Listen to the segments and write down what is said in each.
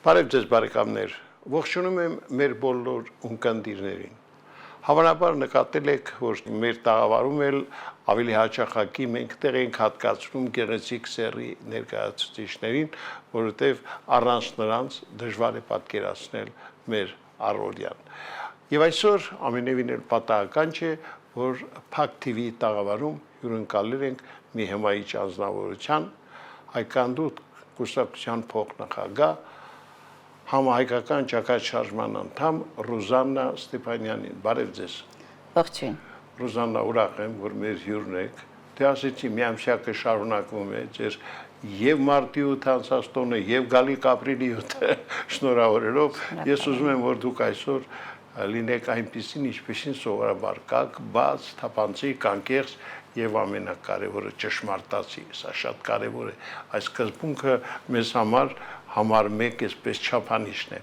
Բարև ձեզ բարեկամներ, ողջունում եմ մեր բոլոր ունկնդիրներին։ Հավանաբար նկատել եք, որ մեր տաղավարում էլ ավելի հաճախակի մենք տեղ ենք հատկացնում գեղեցիկ սեռի ներկայացուցիչներին, որովհետև առանց նրանց դժվար է պատկերացնել մեր առօրյան։ Եվ այսօր ամենևին էլ պատահական չէ, որ Փակ TV տաղավարում հյուրընկալել ենք մի հմայիչ անձնավորության, Հայկանդուտ կուսակցության փոխնախագահ, համահայկական ճակատշարժման անդամ Ռուզաննա Ստեփանյանին։ Բարև ձեզ։ Ողջույն։ Ռուզաննա, ուրախ եմ, որ մեր հյուրն եք։ Դե ասեցի, մի ամսյակը շարունակվում է ձեր եւ մարտի 8 անցած տոնը եւ գալիք ապրիլի 7-ը շնորհավորելով։ Ես ուզում եմ, որ դուք այսօր լինեք այնպեսին, ինչպեսին սովորաբար կաք, բաց, թափանցիկ, անկեղծ եւ ամենակարևորը ճշմարտացի, սա շատ կարևոր է։ Այս սկզբունքը մեզ համար մեկ այսպես չափանիշն է։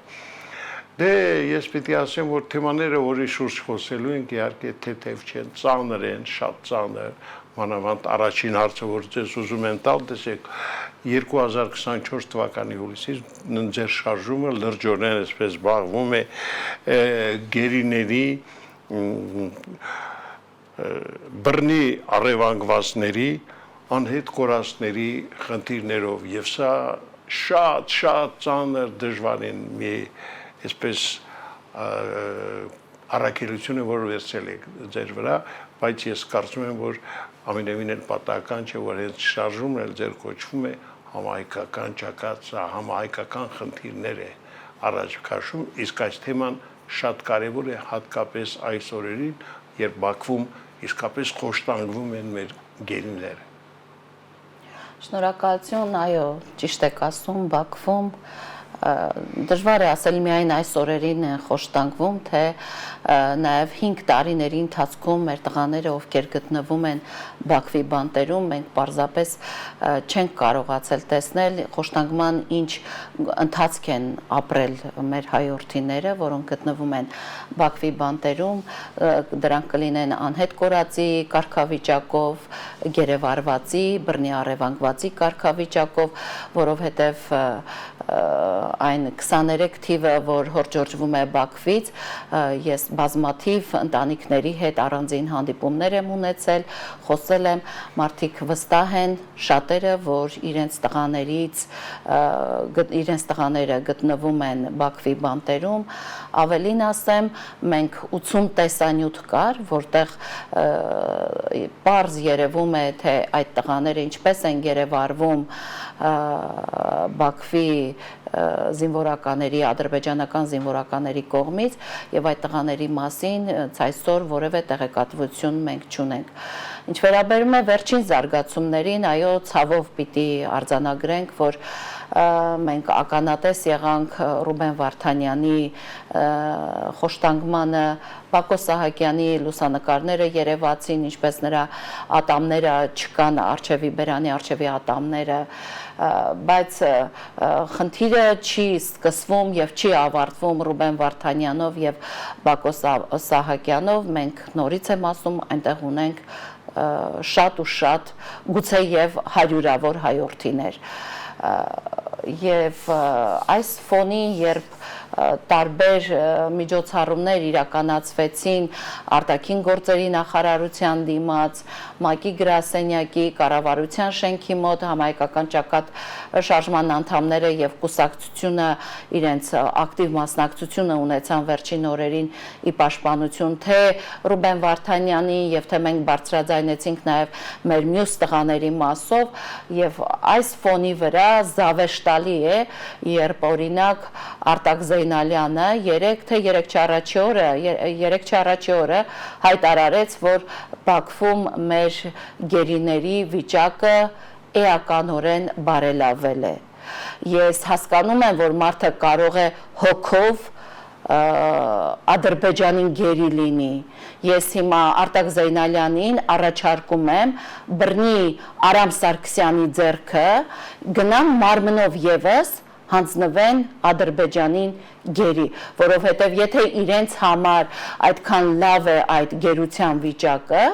Դե ես պիտի ասեմ, որ թեմաները, որի շուրջ խոսելու ենք, իհարկե թեթև չեն, ծանր են, շատ ծանր, մանավանդ առաջին հարցը, որ ձեզ ուզում եմ տալ, տեսեք, 2024 թվականի հուլիսից ձեր շարժումը լրջորեն այսպես զբաղվում է գերիների, բռնի առևանգվածների, անհետ կորածների խնդիրներով եւ սա շատ ծանր դժվարին մի այսպես առաքելությունը, որ վերցել եք ձեր վրա, բայց ես կարծում եմ, որ ամենևին էլ պատահական չէ, որ հենց շարժումն էլ ձեր կոչվում է համահայկական ճակատ, համահայկական խնդիրներ է առաջ քաշում, իսկ այս թեման շատ կարևոր է հատկապես այս օրերին, երբ Բաքվում իսկապես խոշտանգվում են մեր գերիները։ Շնորհակալություն, այո, ճիշտ եք ասում, Բաքվում դժվար է ասել միայն այս օրերին խոշտանգվում, թե նաև 5 տարիների ընթացքում մեր տղաները, ովքեր գտնվում են Բաքվի բանտերում, մենք պարզապես չենք կարողացել տեսնել խոշտանգման ինչ ընթացք են ապրել մեր հայրենիները, որոնք գտնվում են Բաքվի բանտերում, դրանք կլինեն անհետ կորածի կարգավիճակով, գերեվարվածի, բռնի առևանգվածի կարգավիճակով, որովհետև այն 23 թիվը, որ հորժորժվում է Բաքվից, ես բազմաթիվ ընտանիքների հետ առանձին հանդիպումներ եմ ունեցել, խոսել եմ, մարդիկ վստահ են շատերը, որ իրենց տղաները գտնվում են Բաքվի բանտերում, ավելին ասեմ, մենք 80 տեսանյութ կար, որտեղ պարզ երևում է, թե այդ տղաները ինչպես են գերեվարվում Բաքվի զինվորականների, ադրբեջանական զինվորականների կողմից եւ այդ տղաների մասին այսօր որևէ տեղեկատվություն մենք չունենք։ Ինչ վերաբերում է վերջին զարգացումներին, այո, ցավով պիտի արձանագրենք, որ մենք ականատես եղանք Ռուբեն Վարդանյանի խոշտանգմանը, Բակո Սահակյանի լուսանկարները երևացին, ինչպես նրա ատամները չկան արչևի բերանի արչևի ատամները, բայց խնդիրը չի սկսվում եւ չի ավարտվում Ռուբեն Վարդանյանով եւ Բակո Սահակյանով, մենք նորից եմ ասում, այնտեղ ունենք շատ ու շատ, գուցե եւ հարյուրավոր հայրենիներ։ Եվ այս ֆոնին, երբ տարբեր միջոցառումներ իրականացվեցին արտաքին գործերի նախարարության դիմաց, ՄԱԿ-ի գրասենյակի, կառավարության շենքի մոտ համահայկական ճակատ շարժման անդամները եւ կուսակցությունը իրենց ակտիվ մասնակցությունը ունեցան վերջին օրերին ի պաշտպանություն թե Ռուբեն Վարդանյանի եւ թե մենք բարձրաձայնեցինք նաեւ մեր մյուս տղաների մասով եւ այս ֆոնի վրա զավեշտալի է, երբ օրինակ Արտակ Զեյնալյանը 3 չառաջի օրը հայտարարեց, որ Բաքվում մեր գերիների վիճակը էականորեն բարելավել է։ Ես հասկանում եմ, որ մարդը կարող է հոգով Ադրբեջանին գերի լինի։ Ես հիմա Արտակ Զեյնալյանին առաջարկում եմ բռնի Արամ Սարգսյանի ձեռքը գնան մարմնով եւս հանձնվեն Ադրբեջանին գերի, որովհետև եթե իրենց համար այդքան լավ է այդ գերության վիճակը,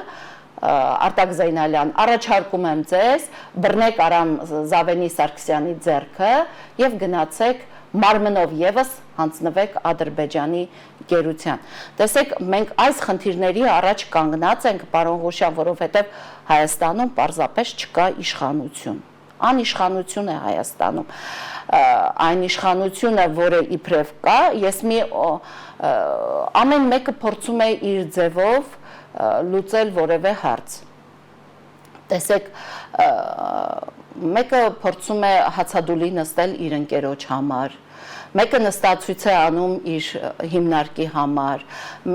Արտակ Զեյնալյան, առաջարկում եմ ձեզ բռնեք Արամ Զավենի Սարգսյանի ձեռքը եւ գնացեք մարմնով եւս հանձնվեք Ադրբեջանի գերության։ Տեսեք, մենք այս խնդիրների առաջ կանգնած ենք, պարոն Ղուշյան, որովհետեւ Հայաստանում պարզապես չկա իշխանություն։ Անիշխանություն է Հայաստանում։ Այն իշխանությունը, որը իբրև կա, ես ամեն մեկը փորձում է իր ձևով լուծել որևէ հարց։ Տեսեք, մեկը փորձում է հացադուլի նստել իր ընկերոջ համար, մեկը նստացույց է անում իր հիմնարկի համար,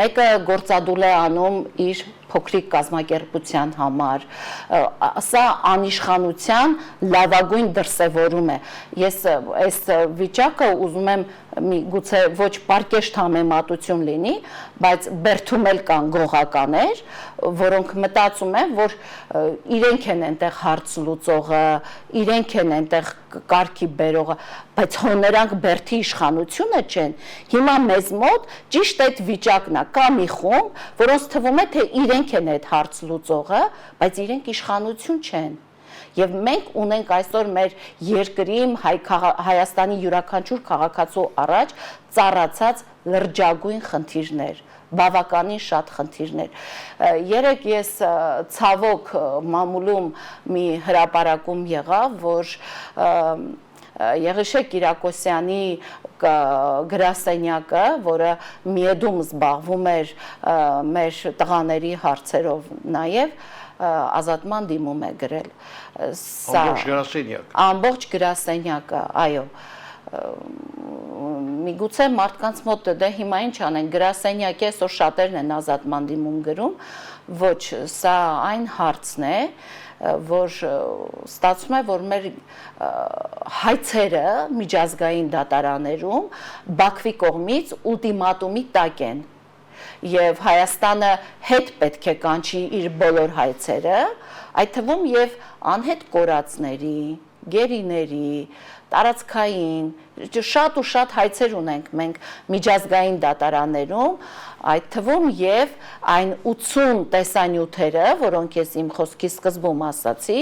մեկը գործադուլ է անում իր փոքրիկ կազմակերպության համար, սա անիշխանության լավագույն դրսևորում է։ Ես այս վիճակը ուզում եմ գուցե ոչ պարկեշտ համեմատություն լինի, բայց բերդում էլ կան գողականներ, որոնք մտածում են, որ իրենք են այնտեղ հարց լուծողը, իրենք են այնտեղ կարգի բերողը, բայց հո նրանք բերդի իշխանությունը չեն։ Հիմա մեզ մոտ ճիշտ այդ վիճակն է, կա մի խումբ, որոնց թվում է, թե իրենք են այդ հարց լուծողը, բայց իրենք իշխանություն չեն։ Եվ մենք ունենք այսօր մեր երկրի Հայաստանի յուրաքանչյուր քաղաքացու առաջ ծառացած լրջագույն խնդիրներ, բավականին շատ խնդիրներ։ Երեկ ես ցավոք մամուլում մի հրապարակում եղավ, որ Եղիշե Կիրակոսյանի գրասենյակը, որը Միեդում զբաղվում էր մեր տղաների հարցերով նաև, ազատման դիմում է գրել։ Ամբողջ գրասենյակը։ Ամբողջ գրասենյակը, այո։ Միգուցե մարդկանց մոտ դե հիմա ինչ անեն, գրասենյակի այսօր շատերն են ազատման դիմում գրում, ոչ, սա այն հարցն է, որ ստացվում է, որ մեր հայցերը միջազգային դատարաններում Բաքվի կողմից ուլտիմատումի տակ են եւ Հայաստանը հետ պետք է կանչի իր բոլոր հայցերը, այդ թվում եւ անհետ կորածների, գերիների, տարածքային, շատ ու շատ հայցեր ունենք մենք միջազգային դատարաններում, այդ թվում եւ այն 80 տեսանյութերը, որոնք ես իմ խոսքի սկզբում ասացի,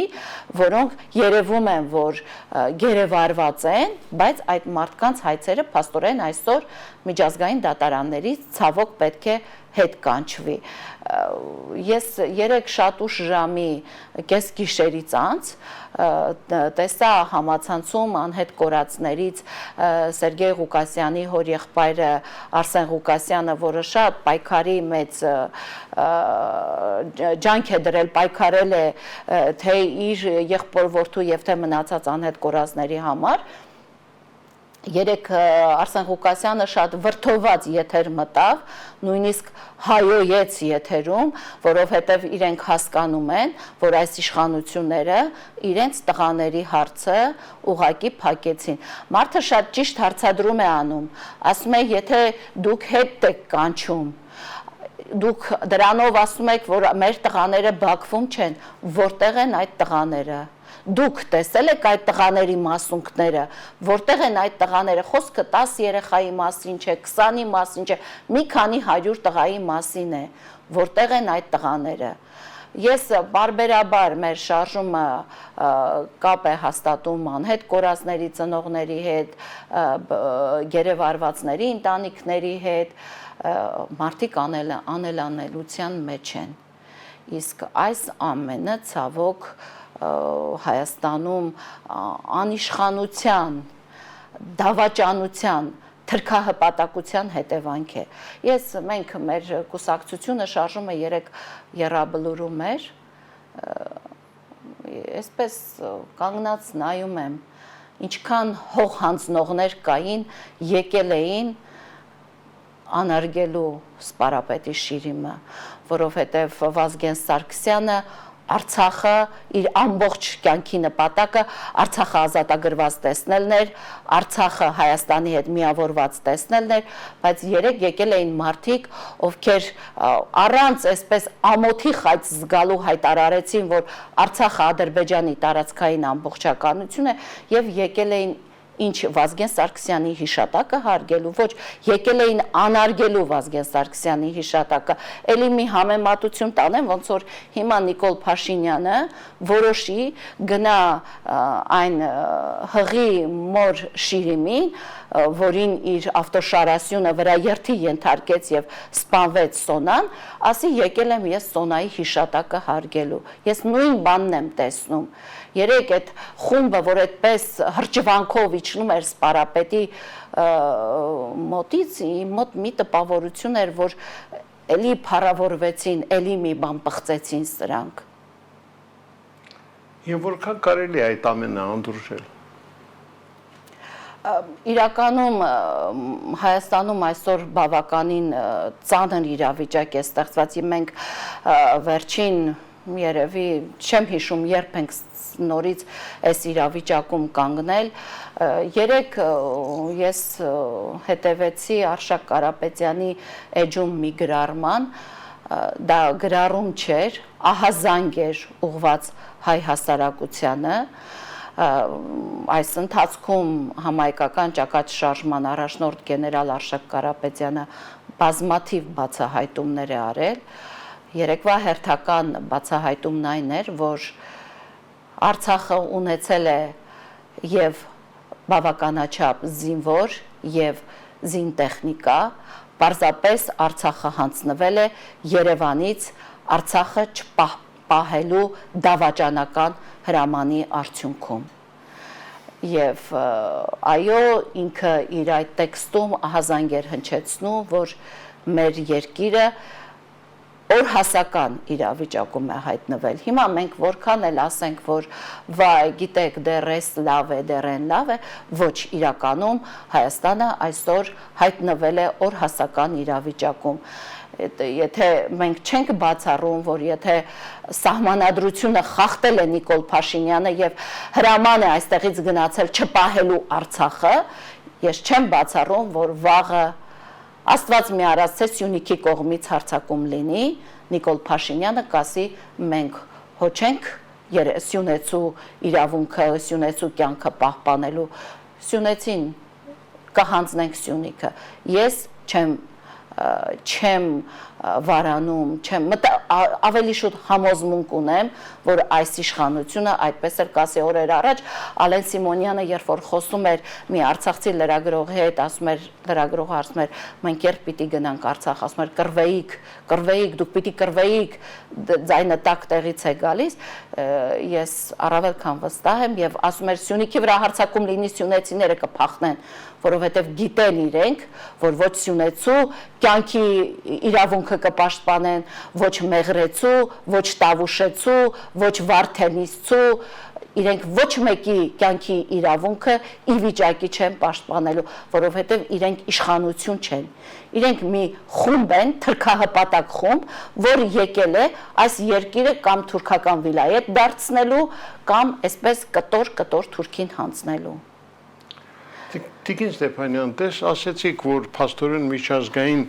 որոնք երևում են, որ գերեվարված են, բայց այդ մարդկանց հայցերը փաստորեն այսօր միջազգային դատարաններից ցավոք պետք է հետ կանչվի։ Ես երեք շատ ուշ ժամի կես գիշերից անց տեսա համացանցում անհետ կորածներից Սերգեյ Ղուկասյանի հորեղբայրը Արսեն Ղուկասյանը, որը շատ պայքարի մեծ ջանք է դրել, պայքարել է թե իր եղբոր որդու եւ թե մնացած անհետ կորածների համար։ Երեք Արսեն Ղուկասյանը շատ վրդոված եթեր մտավ, նույնիսկ հայոյեց եթերում, որովհետև իրենք հասկանում են, որ այս իշխանությունները իրենց տղաների հարցը ուղակի փակեցին։ Մարդը շատ ճիշտ հարցադրում է անում, ասում է, եթե դուք հետ եք կանչում, դուք դրանով ասում եք, որ մեր տղաները Բաքվում չեն, որտեղ են այդ տղաները։ Դուք տեսել եք այդ տղաների մասունքները, որտեղ են այդ տղաները, խոսքը 10 երեխայի մասին չէ, 20-ի մասին չէ, մի քանի 100 տղայի մասին է, որտեղ են այդ տղաները։ Ես բարբերաբար մեր շարժումը կապ է հաստատում անհետ կորածների ծնողների հետ, գերեվարվածների ընտանիքների հետ, մարդիկ անելանելության մեջ են։ Իսկ այս ամենը ցավոք Հայաստանում անիշխանության, դավաճանության, թրքահպատակության հետևանք է։ Մենք մեր կուսակցությունը շարժումը 3 եռաբլուրում էր, այսպես կանգնած նայում եմ, ինչքան հող հանձնողներ կային, եկել էին անարգելու Սպարապետի շիրիմը, որովհետև Վազգեն Սարգսյանը Արցախը իր ամբողջ կյանքի նպատակը Արցախը ազատագրված տեսնելն էր, Արցախը Հայաստանի հետ միավորված տեսնելն էր, բայց երեք եկել էին մարդիկ, ովքեր առանց այսպես ամոթի խայծ զգալու հայտարարեցին, որ Արցախը Ադրբեջանի տարածքային ամբողջականություն է եւ եկել էին ինչ Վազգեն Սարգսյանի հիշատակը հարգելու, ոչ, եկել էին անարգելու Վազգեն Սարգսյանի հիշատակը։ Էլի մի համեմատություն տանեմ, ոնց որ հիմա Նիկոլ Փաշինյանը որոշի գնա այն հղի մոր շիրիմին, որին իր ավտոշարասյունը վրա երթի ենթարկեց եւ սպանվեց Սոնան, ասի եկել եմ ես Սոնայի հիշատակը հարգելու։ Ես նույն բանն եմ տեսնում։ Երեք այդ խումբը, որ այդպես հրճվանքով իջնում էր սպարապետի մոտից, իմ մոտ մի տպավորություն էր, որ էլի փառավորվեցին, էլի մի բան պղծեցին սրանք։ Եվ որքան կարելի է այդ ամենը անդուրժել։ Իրականում Հայաստանում այսօր բավականին ծանր իրավիճակ է ստեղծված, մենք վերջին երևի չեմ հիշում երբ ենք նորից այս իրավիճակում կանգնել, երեք ես հետևեցի Արշակ Կարապետյանի էջում մի գրառման, դա գրառում չէր, ահազանգ էր ուղված հայ հասարակությանը, այս ընթացքում համայնքական ճակատշարժման առաջնորդ գեներալ Արշակ Կարապետյանը բազմաթիվ բացահայտումներ է արել, երեկվա հերթական բացահայտումն այն էր, որ Արցախը ունեցել է եւ բավականաչափ զինվոր եւ զինտեխնիկա, պարզապես Արցախը հանձնվել է Երևանից Արցախը չպահելու դավաճանական հրամանի արդյունքում։ Եվ այո, ինքը իր այդ տեքստում ահազանգ էր հնչեցնում, որ մեր երկիրը օրհասական իրավիճակում է հայտնվել։ Հիմա մենք որքան էլ ասենք, որ վայ, գիտեք, դեռ էս լավ է, դեռ են լավ է, ոչ, իրականում Հայաստանը այսօր հայտնվել է օրհասական իրավիճակում։ Եթե մենք չենք բացառում, որ եթե սահմանադրությունը խախտել է Նիկոլ Փաշինյանը եւ հրաման է այստեղից գնացել չպահելու Արցախը, ես չեմ բացառում, որ վաղը Աստված մի արած Սյունիքի կողմից հարձակում լինի, Նիկոլ Փաշինյանը կասի մենք հոչենք Սյունեցու իրավունքը, Սյունեցու կյանքը պահպանելու, Սյունեցին կհանձնենք Սյունիքը։ Ես չեմ վարանում, ավելի շուտ համոզմունք ունեմ, որ այս իշխանությունը այդպես էլ կասի օրեր առաջ Ալեն Սիմոնյանը, երբ որ խոսում էր մի արցախցի լրագրողի հետ, ասում էր լրագրողը ասում էր մենք երբ պիտի գնանք Արցախ, ասում էր կռվեիք, դուք պիտի կռվեիք, ձայնը տակ տեղից է գալիս, ես առավել քան վստահ եմ եւ ասում էր Սյունիքի վրա հարձակում լինի սյունեցիները կփախնեն, որովհետեւ գիտեն իրենք, որ ոչ Սյունեցու կյանքի իրավունքը կպաշտպանեն, ոչ Մեղրեցու, ոչ Տավուշեցու, ոչ Վարդենիսցու, իրենք ոչ մեկի կյանքի իրավունքը ի վիճակի չեն պաշտպանելու, որովհետև իրենք իշխանություն չեն։ Իրենք մի խումբ են, թրքահպատակ խումբ, որ եկել է այս երկիրը կամ թուրքական վիլայետ դարձնելու, կամ այսպես կտոր Թուրքին հանձնելու։ Տիկին Ստեփանյան, տես ասեցիք, որ փաստորեն միջազգային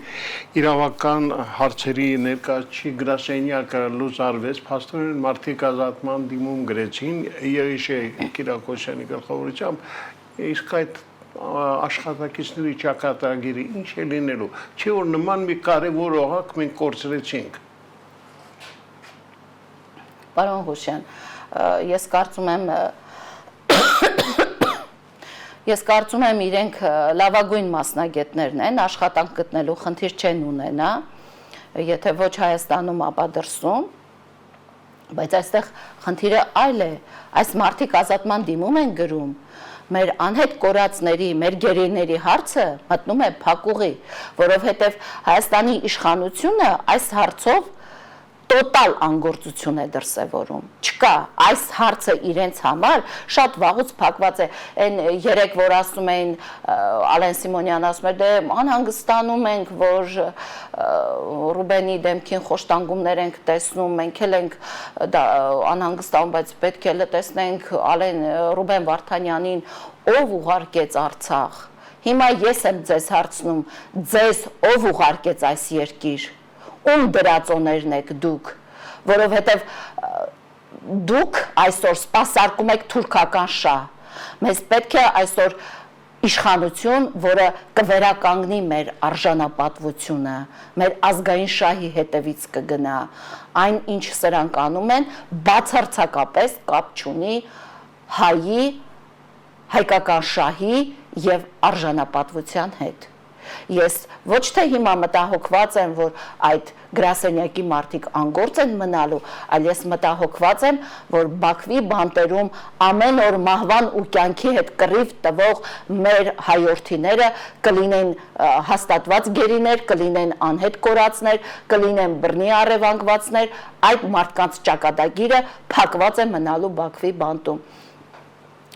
իրավական հարցերի ներկայացուցիչ գրասենյակը լուծարվեց, փաստորեն մարդիկ ազատման դիմում գրեցին Եղիշե Կիրակոսյանի գլխավորությամբ, իսկ այդ աշխատակիցների ճակատագիրը ինչ է լինելու, չէ որ նման մի կարևոր օղակ մենք կորցրեցինք։ Պարոն Հուշյան, Ես կարծում եմ իրենք լավագույն մասնագետներն են, աշխատանք գտնելու խնդիր չեն ունենա, եթե ոչ Հայաստանում, ապա դրսում, բայց այստեղ խնդիրը այլ է, այս մարդիկ ազատման դիմում են գրում, մեր անհետ կորածների, մեր գերիների հարցը մտնում է փակուղի, որովհետև Հայաստանի իշխանությունը այս հարցով տոտալ անգործություն է դրսևորում, չկա, այս հարցը իրենց համար շատ վաղուց փակված է, այն երեք որ ասում էին, Ալեն Սիմոնյան ասում էր, դե անհանգստանում ենք, որ Ռուբենի դեմքին խոշտանգումներ ենք տեսնում, մենք էլ ենք անհանգստանում, բայց պետք է տեսնենք Ռուբեն Վարդանյանին, ով ուղարկեց Արցախ, հիմա ես եմ ձեզ հարցնում, ձեզ ով ուղարկեց այս երկիր, ում դրածոներն եք դուք, որովհետև դուք այսօր սպասարկում եք թուրքական շահ, մեզ պետք է այսօր իշխանություն, որը կվերականգնի մեր արժանապատվությունը, մեր ազգային շահի հետևից կգնա, այն ինչ սրանք անում են, բացարձակապես կապ չունի հայի հայկական շահի եւ արժանապատվության հետ։ Ես ոչ թե հիմա մտահոգված եմ, որ այդ գրասենյակի մարդիկ անգործ են մնալու, այլ ես մտահոգված եմ, որ Բաքվի բանտերում ամեն օր մահվան ու կյանքի հետ կռիվ տվող մեր հայորդիները կլինեն հաստատված գերիներ, կլինեն անհետ կորածներ, կլինեն բռնի առևանգվածներ, այդ մարդկանց ճակատագիրը փակված է մնալու Բաքվի բանտում։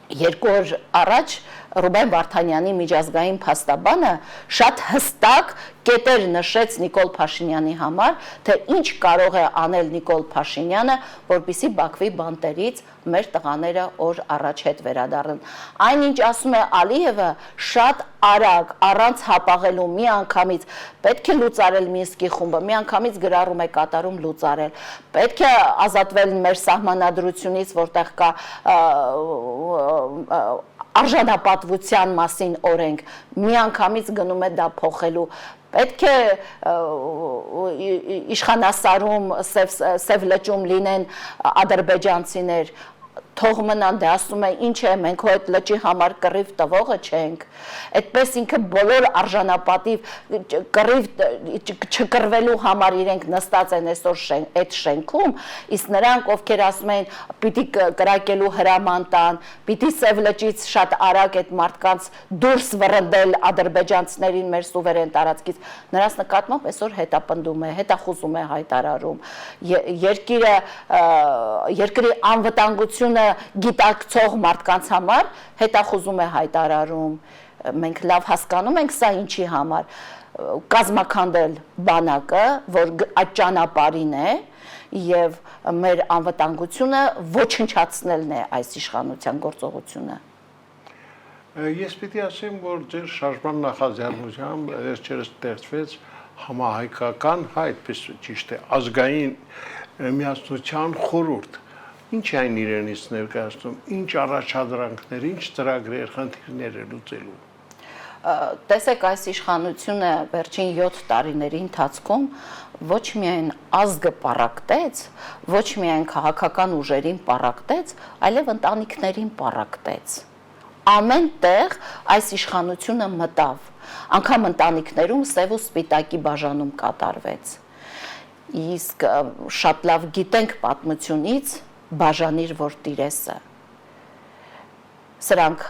2 օր առաջ Ռուբեն Վարդանյանի միջազգային փաստաբանը շատ հստակ կետեր նշեց Նիկոլ Փաշինյանի համար, թե ինչ կարող է անել Նիկոլ Փաշինյանը, որպեսզի Բաքվի բանտերից մեր տղաները օր առաջ հետ վերադառնան։ Այնինչ ասում է Ալիևը, շատ արագ, առանց հապաղելու մի անգամից պետք է լուծարել Մինսկի խումբը, մի անգամից գրառում է կատարում լուծարել, պետք է ազատվել մեր սահմանադրությունից, որտեղ կա արժանապատվության մասին օրենք, միանգամից գնում է դա փոխելու, պետք է իշխանասարում սև լճում լինեն ադրբեջանցիներ, թող մնան, դե ասում է, ինչ է, մենք հո այդ լճի համար կռիվ տվողը չենք, այդպես ինքը բոլոր արժանապատիվ կռիվ չկռվելու համար իրենք նստած են այսօր այդ շենքում, իսկ նրանք, ովքեր ասում են, պիտի կրակելու հրաման տան, պիտի Սև լճից շատ արագ այդ մարդկանց դուրս վռնդել ադրբեջանցիներին մեր սուվերեն տարածքից, նրանց նկատմամբ այսօր հետապնդում է, հետախուզում է հայտարարում, երկրի անվտանգությունը գիտակցող մարդկանց համար հետախուզում է հայտարարում, մենք լավ հասկանում ենք սա ինչի համար, կազմաքանդել բանակը, որ այդ ճանապարհին է եւ մեր անվտանգությունը ոչնչացնելն է այս իշխանության գործողությունը։ Ես պիտի ասեմ, որ ձեր շարժման նախաձեռնությամբ վերջերս ստեղծվեց համահայկական, այդպես ճիշտ է, ազգային միասնության խորհուրդ։ Ինչ այն իրենից ներկայացնում, ինչ առաջադրանքներ, ինչ ծրագրեր, խնդիրներ է լուծելու։ Տեսեք, այս իշխանությունը վերջին 7 տարիների ընթացքում ոչ միայն ազգը պառակտեց, ոչ միայն քաղաքական ուժերին պառակտեց, այլև ընտանիքներին պառակտեց։ Ամեն տեղ այս իշխանությունը մտավ, անգամ ընտանիքներում սև ու սպիտակի բաժանում կատարվեց։ Իսկ շատ լավ գիտենք պատմությունից, բաժանիր որ տիրեսը։ Սրանք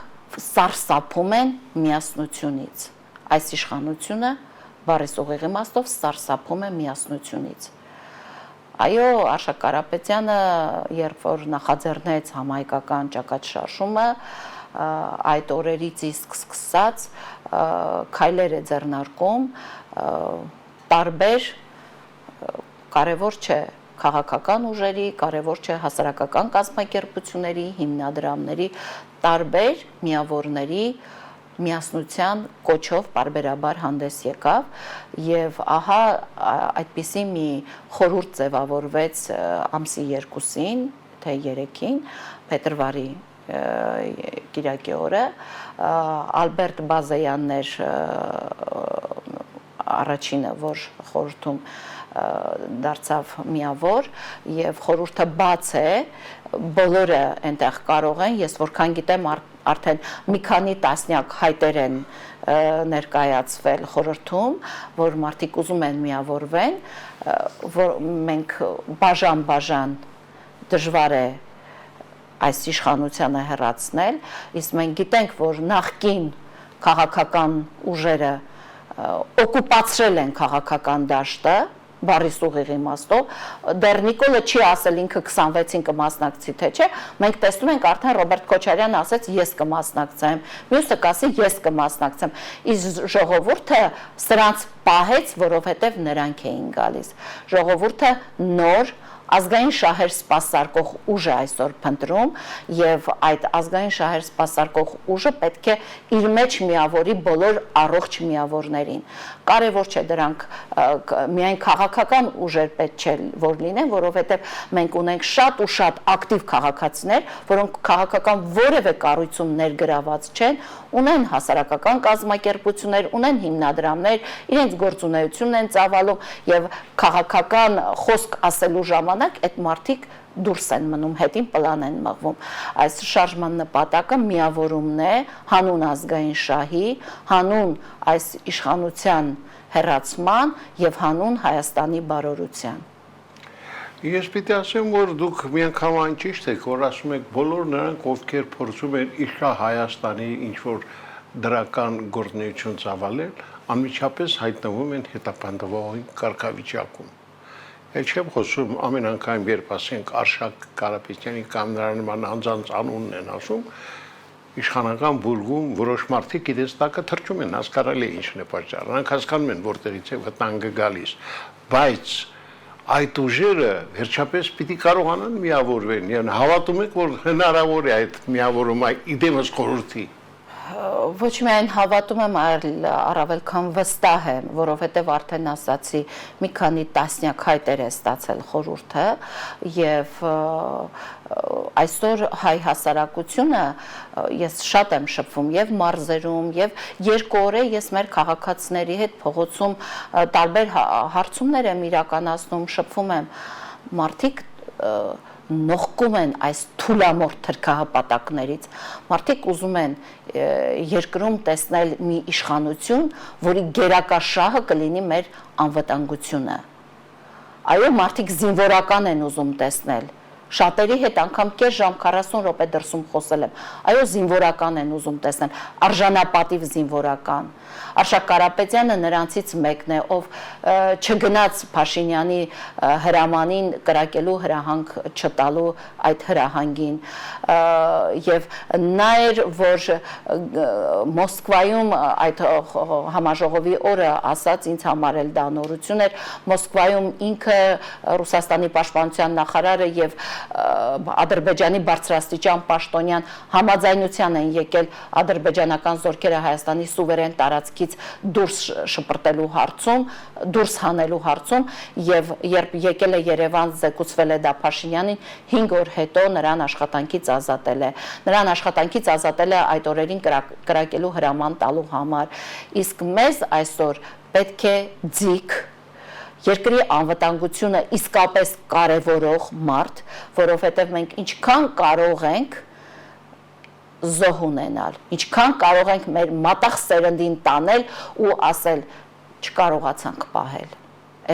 սարսափում են միասնությունից։ Այս իշխանությունը բառիս ուղիղ իմաստով սարսափում է միասնությունից։ Այո, Արշակ Կարապետյանը, երբ որ նախաձեռնեց համահայկական ճակատշարժումը, այդ օրերից իսկ սկսած քայլեր է ձեռնարկում, տարբեր կարևոր չէ քաղաքական ուժերի, կարևոր չէ հասարակական կազմակերպությունների, հիմնադրամների, տարբեր միավորների միասնության կոչով պարբերաբար հանդես եկավ եւ ահա այդպիսի մի խորհուրդ ձևավորվեց ամսի 2-ին, թե 3-ին, փետրվարի կիրակի օրը, Ալբերտ Բազեյանն էր առաջինը, որ խորհրդում դարձավ միավոր եւ խորհուրդը բաց է, բոլորը այնտեղ կարող են, ես որքան գիտեմ արդեն մի քանի տասնյակ հայտեր են ներկայացվել խորհրդում, որ մարդիկ ուզում են միավորվեն, որ մենք բաժան դժվար է այս իշխանությանը հեռացնել, իսկ մենք գիտենք, որ նախկին քաղաքական ուժերը օկուպացրել են քաղաքական դաշտը, բառիս ուղիղ իմաստով, դեռ Նիկոլը չի ասել ինքը 26-ին կմասնակցի, թե չէ, մենք տեսնում ենք արդեն Ռոբերտ Քոչարյանը ասեց ես կմասնակցեմ, մյուսը կասի ես կմասնակցեմ, իսկ ժողովուրդը սրանց պահեց, որովհետև նրանք էին գալիս, ժողովուրդը նոր ազգային շահեր սպասարկող ուժ է այսօր փնտրում եւ այդ ազգային շահեր սպասարկող ուժը պետք է իր մեջ միավորի բոլոր առողջ միավորներին։ Կարևոր չէ դրանք միայն քաղաքական ուժեր պետք չէ որ լինեն, որովհետեւ մենք ունենք շատ ու շատ ակտիվ քաղաքացիներ, որոնք քաղաքական որևէ կառույցում ներգրաված չեն, ունեն հասարակական կազմակերպություններ, ունեն հիմնադրամներ, իրենց գործունեությունն են ծավալում եւ քաղաքական խոսք ասելու ժամանակ ժամանակ այդ մարդիկ դուրս են մնում, հետին պլան են մղվում։ Այս շարժման նպատակը միավորումն է հանուն ազգային շահի, հանուն այս իշխանության հեռացման եւ հանուն Հայաստանի բարօրության։ Ես պիտի ասեմ, որ դուք միանգամայն ճիշտ եք, որ ասում եք բոլոր նրանք, ովքեր փորձում են իշխա Հայաստանի ինչ-որ դրական գործունեություն ծավալել, անմիջապես հայտնվում են հետապնդվողի կարգավիճակում։ Էլ չեմ խոսում ամեն անգամ, երբ ասենք Արշակ Կարապետյանի կամ նրա նման անձանց անունն են ասում, իշխանական բուրգում որոշ մարդիկ իրենց տակը թրջում են, հասկանալի է ինչն է պատճառը, նրանք հասկանում են որտեղից է վտանգը գալիս, բայց այդ ուժերը վերջապես պիտի կարողանան միավորվեն, եւ հավատում եք, որ հնարավոր է այդ միավորումը իդեմս խորհրդի։ Ոչ միայն հավատում եմ, այլ առավել քան վստահ եմ, որովհետև արդեն ասացի, մի քանի տասնյակ հայտեր է ստացել խորհուրդը եւ այսօր հայ հասարակությունը ես շատ եմ շփվում եւ մարզերում եւ 2 օր է ես մեր քաղաքացիների հետ փողոցում տարբեր հարցումներ եմ իրականացնում, շփվում եմ, մարդիկ նողկում են այս թուլամորթ թրքահպատակներից, մարդիկ ուզում են երկրում տեսնել մի իշխանություն, որի գերակաշահը կլինի մեր անվտանգությունը։ Այո, մարդիկ զինվորական են ուզում տեսնել, շատերի հետ անգամ կես ժամ 40 րոպե դրսում խոսել եմ, այո, զինվորական են ուզում տեսնել, արժանապատիվ զինվորական։ Արշակ Կարապետյանը նրանցից մեկն է, ով չգնաց Փաշինյանի հրամանին կրակելու հրահանգ չտալու այդ հրահանգին եւ նա էր, որ Մոսկվայում այդ համաժողովի օրը ասաց, ինձ համար էլ դա նորություն էր, Մոսկվայում ինքը Ռուսաստանի պաշտպանության նախարարը եւ Ադրբեջանի բարձրաստիճան պաշտոնյան համաձայնության են եկել ադրբեջանական զորքերը Հայաստանի սուվերեն տարածքից դուրս շպրտելու հարցում, դուրս հանելու հարցում եւ երբ եկել է Երևան, զեկուցվել է դա Փաշինյանին, 5 օր հետո նրան աշխատանքից ազատել է։ Նրան աշխատանքից ազատել է այդ օրերին կրակելու հրաման տալու համար։ Իսկ մեզ այսօր պետք է ձիգ երկրի անվտանգությունը իսկապես կարևորող մարդ, որովհետև մենք ինչքան կարող ենք զոհ ունենալ, ինչքան կարող ենք մեր մատաղ սերնդին տանել ու ասել չկարողացանք պահել,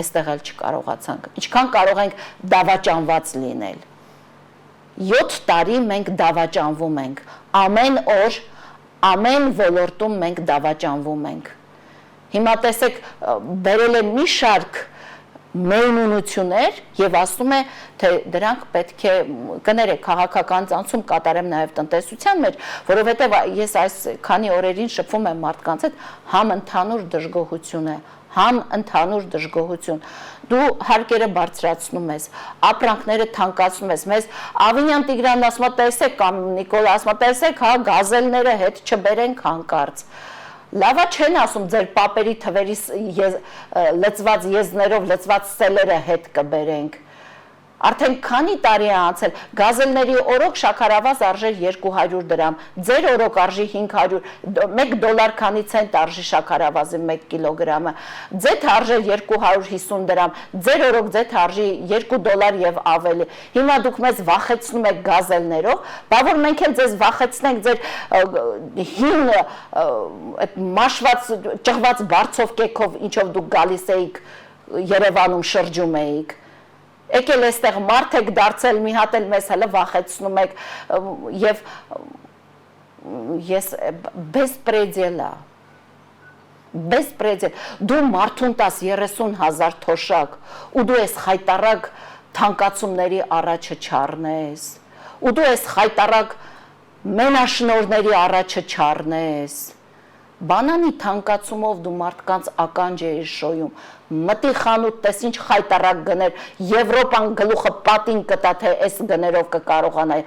այստեղ էլ չկարողացանք, ինչքան կարող ենք դավաճանված լինել։ 7 տարի մենք դավաճանվում ենք, ամեն օր, ամեն ոլորտում մենք դավաճանվում ենք։ Հիմա տեսեք, բերել է մի շարք մերունություններ եւ ասում է, թե դրանք պետք է կներեք քաղաքական ցանցում կատարեմ նաեւ տնտեսության մեջ, որովհետեւ ես այս քանի օրերին շփվում եմ մարդկանց հետ, համ ընդհանուր դժգոհություն է, համ ընդհանուր դժգոհություն։ Դու հարկերը բարձրացնում ես, ապրանքները թանկացնում ես։ Մեզ Ավինյան Տիգրանն ասում է, տեսեք, կամ Նիկոլա ասում է, տեսեք, հա, գազելները հետ չբերենք հանկարծ։ Լավա չեն ասում ձեր պապերի թվերի լծված եզներով լծված սելերը հետ կբերենք։ Արդեն քանի տարի է անցել, գազելների օրոք շաքարավազ արժեր 200 դրամ, ձեր օրոք արժի 500, $1 քանի ցենտ արժի շաքարավազի 1 կիլոգրամը, ձեթ արժեր 250 դրամ, ձեր օրոք ձեթ արժի $2 եւ ավելի։ Հիմա դուք մեզ վախեցնում եք գազելներով, բա որ մենք էլ ձեզ վախեցնենք ձեր հին այդ մաշված ճղված բարձով կեքով, ինչով դուք գալիս էիք Երևանում շրջում էիք։ Եկել էստեղ մարդ եք դարձել, մի հատ էլ մեզ հələ վախեցնում եք եւ ես բեսպրեդելա դու մարդուն տաս 30,000 թոշակ ու դու ես խայտարակ թանկացումների առաջը չառնես ու դու ես խայտարակ մենաշնորհների առաջը չառնես Բանանի թանկացումով դու մարդկանց ականջ էիր շոյում մտի խանութ տես ինչ խայտարակ գներ Եվրոպան գլուխը պատին կտա թե այս գներով կկարողանա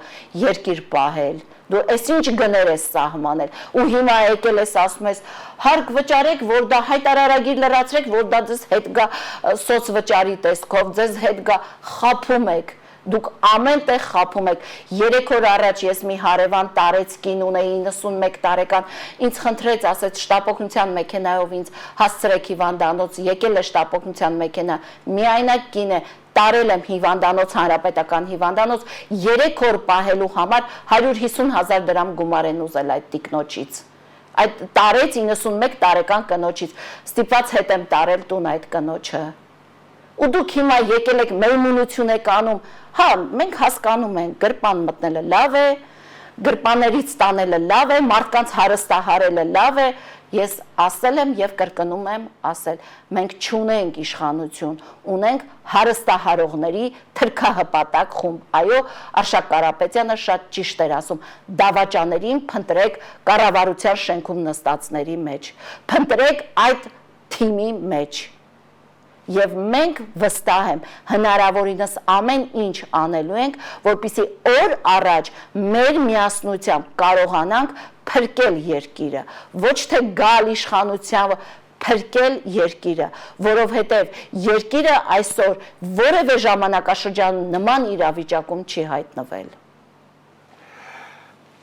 երկիր պահել դու այս ինչ գներ ես սահմանել ու հիմա եկել ես ասում ես հարկ վճարեք որ դա հայտարարագիր լրացրեք որ դա ձեզ հետ գա սոցվճարի տեսքով ձեզ հետ գա խափում եք Դուք ամեն տեղ խափում եք 3 օր առաջ ես մի հարևան տարեց կին ունեի 91 տարեկան ինձ խնդրեց ասեց շտապօգնության մեքենայով ինձ հասցրեք հիվանդանոց եկել է շտապօգնության մեքենա միայնակ կին է տարել եմ հիվանդանոց, հանրապետական հիվանդանոց, 3 օր պահելու համար 150,000 դրամ գումար են ուզել այդ տիկնոջից։ Այդ տարեց 91 տարեկան կնոջից, ստիպված հետ եմ տարել տուն այդ կնոջը։ Ու դուք հիմա եկել եք մերմունություն եք անում, հա, մենք հասկանում ենք, գրպան մտնելը լավ է, գրպաներից տանելը լավ է, մարդկանց հարստահարելը լավ է, ես ասել եմ եւ կրկնում եմ ասել, մենք չունենք իշխանություն, ունենք հարստահարողների թրքահպատակ խումբ, այո, Արշակ Կարապետյանը շատ ճիշտ էր ասում, դավաճաներին փնտրեք կառավարության շենքում նստածների մեջ, փնտրեք այդ թիմի մեջ, եւ մենք վստահ եմ հնարավորինս ամեն ինչ անելու ենք, որպեսզի օր առաջ մեր միասնությամբ կարողանանք փրկել երկիրը, ոչ թե գալ իշխանությամբ փրկել երկիրը, որովհետև երկիրը այսօր որևէ ժամանակաշրջանում նման իրավիճակում չի հայտնվել։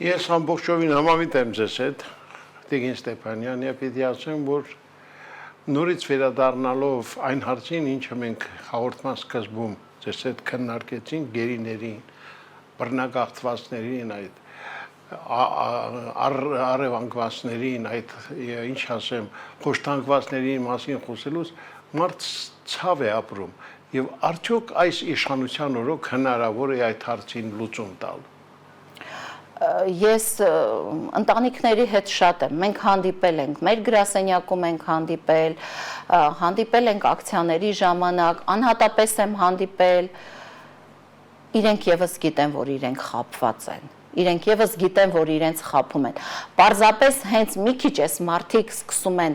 Ես ամբողջովին համամիտ եմ ձեզ հետ, Տիգին Ստեփանյան, եւ պիտի ասեմ, որ նորից վերադառնալով այն հարցին, ինչը մենք հաղորդման սկզբում ձեզ հետ քննարկեցինք, գերիներին, բռնագաղթվածներին, այդ առևանգվածներին, այդ ինչ ասեմ, խոշտանգվածների մասին խոսելուց մարդ ցավ է ապրում եւ արդյոք այս իշխանության օրոք հնարավոր է այդ հարցին լուծում տալ։ Ես ընտանիքների հետ շատ եմ, մենք հանդիպել ենք, մեր գրասենյակում ենք հանդիպել ենք ակցիաների ժամանակ, անհատապես եմ հանդիպել, իրենք եւս գիտեն, որ իրենք խաբված են, իրենք եւս գիտեն, որ իրենց խաբում են, պարզապես հենց մի քիչ էս մարդիկ սկսում են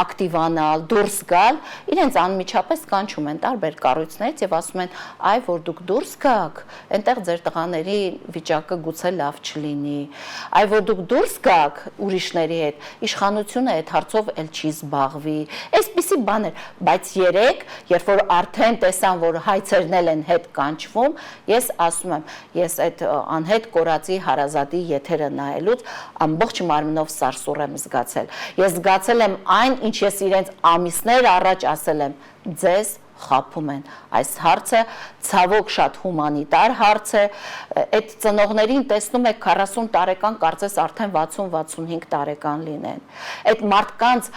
ակտիվանալ, դուրս գալ, իրենց անմիջապես կանչում են տարբեր կառույցներից եւ ասում են, այ որ դուք դուրս գաք, այնտեղ ձեր տղաների վիճակը գուցե լավ չլինի, այ որ դուք դուրս գաք ուրիշների հետ, իշխանությունը այդ հարցով էլ չի զբաղվի, այսպիսի բաներ, բայց երեք, երբ որ արդեն տեսան, որ հայցերնել են հետ կանչվում, ես ասում եմ, ես այդ անհետ կորածի հարազատի եթերը նայելուց ամբողջ մարմնով սարսուռ եմ զգացել։ Ես զգացել եմ այն, ինչ ես իրենց ամիսներ առաջ ասել եմ, ձեզ խաբում են։ Այս հարցը ցավոք շատ հումանիտար հարց է, այդ ծնողներին տեսնում եք 40 տարեկան, կարծես արդեն 60-65 տարեկան լինեն։ Այդ մարդկանց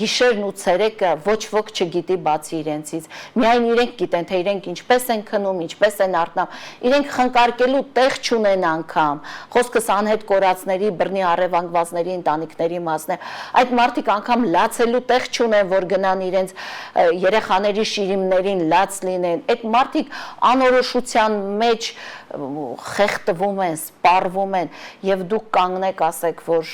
գիշերն ու ցերեկը ոչ ոք չգիտի բացի իրենցից։ Միայն իրենք գիտեն, թե իրենք ինչպես են քնում, ինչպես են արթնամ։ Իրենք խնկարկելու տեղ չունեն անգամ։ Խոսքս անհետ կորածների, բռնի առևանգվածների ընտանիքների մասն է։ Այդ մարդիկ անգամ լացելու տեղ չունեն, որ գնան իրենց երեխաների շիրիմներին լաց լինեն։ Այդ մարդիկ անորոշության մեջ խեղդվում են, սպառվում են եւ դուք կանգնեք ասեք, որ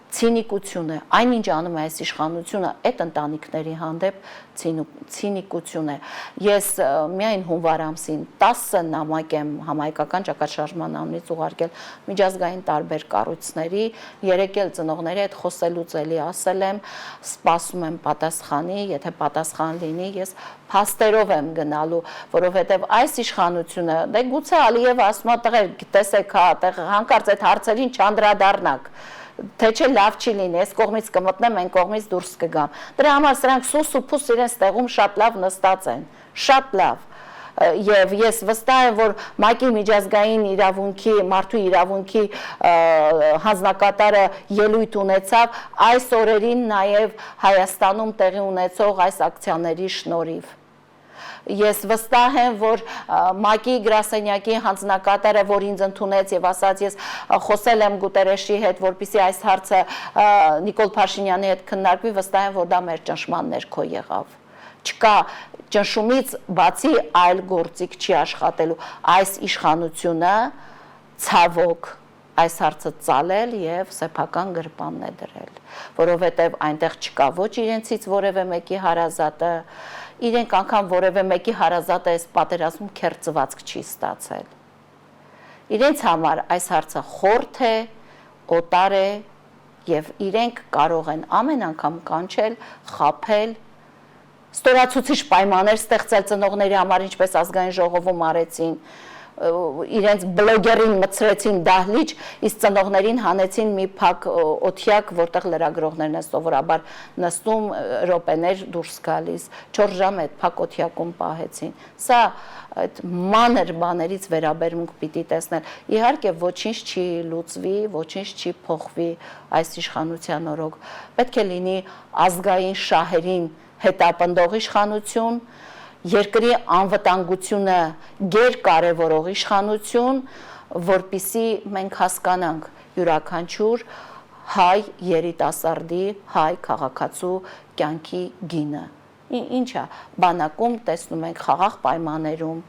ցինիկություն է, այնինչ անում է այս իշխանությունը, այդ ընտանիքների հանդեպ ցինիկություն է։ Ես միայն հունվար ամսին 10 նամակ եմ համայնքական ճակատշարժման անունից ուղարկել միջազգային տարբեր կառույցների, երեք էլ ծնողների հետ խոսելուց էլի ասել եմ, սպասում եմ պատասխանի, եթե պատասխան լինի, ես փաստերով եմ գնալու, որովհետև այս իշխանությունը, դե գուցե Ալիևը ասում է, տղեր, տեսեք, հա, հանկարծ այդ հարցերին չանդրադառնաք, թե չէ լավ չի լինի, այս կողմից կմտնեմ, այն կողմից դուրս կգամ։ Դրա համար սրանք սուս ու փուս իրենց տեղում շատ լավ նստած են, շատ լավ։ Եվ ես վստահ եմ, որ ՄԱԿ-ի միջազգային իրավունքի, մարդու իրավունքի հանձնակատարը ելույթ ունեցավ այս օրերին նաև Հայաստանում տեղի ունեցող այս ակցիաների շնորհիվ։ Ես վստահ եմ, որ ՄԱԿ-ի գրասենյակի հանձնակատարը, որ ինձ ընդունեց եւ ասաց, ես խոսել եմ Գուտերեշի հետ, որպեսզի այս հարցը Նիկոլ Փաշինյանի հետ քննարկվի, վստահ եմ, որ դա մեր ճնշման ներքո եղավ։ Չկա ճնշումից բացի այլ գործիք չի աշխատելու։ Այս իշխանությունը ցավոք այս հարցը ծալել եւ սեփական գրպանն է դրել, որովհետեւ այնտեղ չկա ոչ իրենցից որևէ մեկի հարազատը, իրենք անգամ որևէ մեկի հարազատը այս պատերազմում քերծվածք չի ստացել։ Իրենց համար այս հարցը խորթ է, օտար է եւ իրենք կարող են ամեն անգամ կանչել, խաբել, ստորացուցիչ պայմաններ ստեղծել ծնողների համար, ինչպես ազգային ժողովում արեցին, իրենց բլոգերին մցրեցին դահլիճ, իսկ ծնողներին հանեցին մի փակ օթյակ, որտեղ լրագրողներն են սովորաբար նստում, րոպեներ դուրս գալիս, 4 ժամ այդ փակ օթյակում պահեցին։ Սա այդ մանր բաներից վերաբերմունք պիտի տեսնել։ Իհարկե ոչինչ չի լուծվի, ոչինչ չի փոխվի այս իշխանության օրոք։ Պետք է լինի ազգային շահերին հետապնդող իշխանություն, երկրի անվտանգությունը գերկարևորող իշխանություն, որպիսի մենք հասկանանք յուրաքանչյուր հայ երիտասարդի, հայ քաղաքացու կյանքի գինը։ Ինչա, բանակում տեսնում ենք խաղաղ պայմաններում,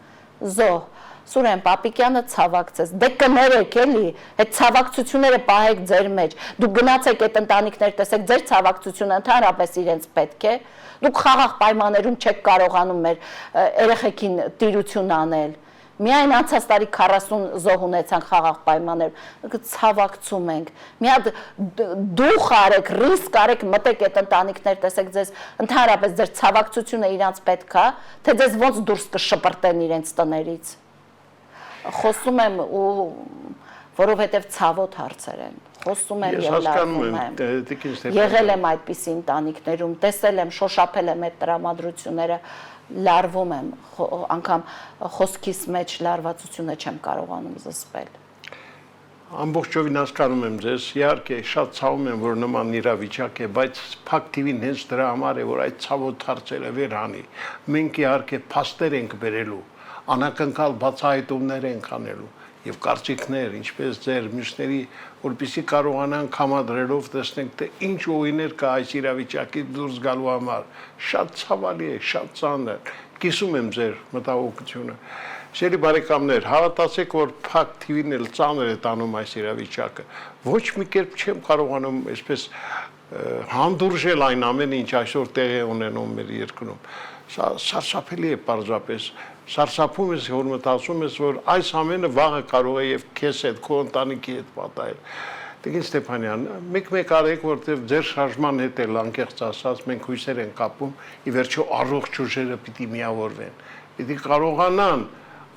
զոհ, Սուրեն Պապիկյանը ցավակցեց, դե կներեք էլի, այդ ցավակցությունները պահեք ձեր մեջ, դուք գնացեք այդ ընտանիքներ տեսեք, ձեր ցավակցությունը ընդհանրապես իրենց պետք է, դուք խաղաղ պայմաններում չեք կարողանում մեր երեխեքին տիրություն անել, միայն անցած տարի 40 զոհ ունեցանք խաղաղ պայմաններում, ցավակցում ենք, մի հատ դուխ արեք, ռիսկ արեք, մտեք այդ ընտանիքներ տեսեք, ձեզ ընդհանրապես ձեր ցավակցությունը իրանց պետք է, թե ձեզ ոնց դուրս կշպրտեն իրենց տներից։ Խոսում եմ ու որովհետև ցավոտ հարցեր են, խոսում եմ եւ լարվում եմ, եղել եմ այդպիսի ընտանիքներում, տեսել եմ, շոշափել եմ այդ տրամադրությունները, լարվում եմ, անգամ խոսքիս մեջ լարվածությունը չեմ կարողանում զսպել։ Ամբողջովին հասկանում եմ ձեզ, իհարկե շատ ցավում եմ, որ նման իրավիճակ է, բայց Փակ TV-ն հենց դրա համար է, որ այդ ցավոտ հարցերը վերհանի։ Մենք իհարկե փաստեր ենք բերելու, անակնկալ բացահայտումներ ենք անելու եւ կարծիքներ, ինչպես ձեր մյուսների, որպեսզի կարողանանք համադրելով տեսնենք, թե ինչ ուղիներ կա այս իրավիճակից դուրս գալու համար։ Շատ ցավալի է, շատ ծանր։ Կիսում եմ ձեր մտահոգությունը։ Սիրելի բարեկամներ, հավատացեք, որ Փակ TV-ն էլ ծանր է տանում այս իրավիճակը։ Ոչ մի կերպ չեմ կարողանում այսպես հանդուրժել այն ամենը, ինչ այսօր տեղի է ունենում մեր երկրում։ Սա սարսափելի է պարզապես։ Սարսափում ես, որ մտածում ես, որ այս ամենը վաղը կարող է եւ քեզ հետ, քո ընտանիքի հետ պատահել։ Տիկին Ստեփանյան, մեկ արեք, որտեղ ձեր շարժման հետ էլ անկեղծ ասած մենք հույսեր ենք կապում, ի վերջո առողջ ուժերը պիտի միավորվեն։ Պիտի կարողանան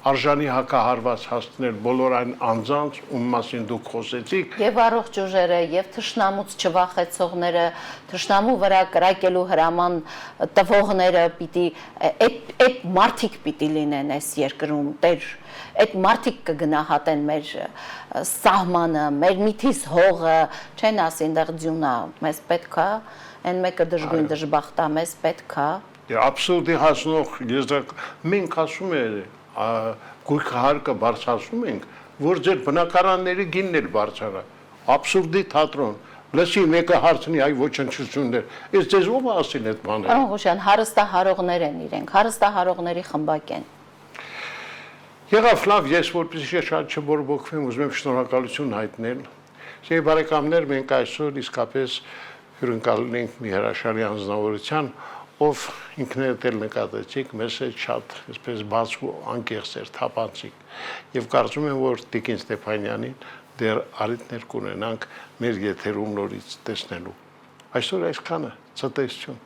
արժանի հակահարված հասցնել բոլոր այն անձանց, ում մասին դուք խոսեցիք։ Եվ առողջ ուժերը, եւ թշնամուց չվախեցողները, թշնամու վրա կրակելու հրաման տվողները պիտի այդ մարդիկ պիտի լինեն այս երկրում, Տեր, այդ մարդիկ կգնահատեն մեր սահմանը, մեր միտիս հողը, չեն ասի այնտեղ ձյունա, մեզ պետք է, այն մեկը դժգույն դժբախտա, մեզ պետք է։ Աբսուրդի հասնող եզրակ, մենք ասում ենք գույքը հարկը բարձրացնում ենք, որ ձեր բնակարանների գինն էլ բարձրանա, աբսուրդի թատրոն, լսի մեկը հարցնի այ ոչնչություններ, ես ձեզ ով ասին այդ բաները։ Պարոն Ղուշյան, հարստահարողներ են իրենք, հարստահարողների խմբակ են։ Եղավ լավ, ես որպեսզի շատ չբորբոքվեմ, ուզում եմ շնորհակալություն հայտնել։ Սիրելի բարեկամներ, մենք այսօր իսկապես հյուրընկալել ենք մի հրաշալի անձնավորության, ով ինքներդ էլ նկատեցիք, մեզ հետ շատ այսպես բաց ու անկեղծ էր, թափանցիկ։ Եվ կարծում եմ, որ Տիկին Ստեփանյանին դեռ առիթներ կունենանք մեր եթերում նորից տեսնելու։ Այսօր այսքանը, ցտեսություն։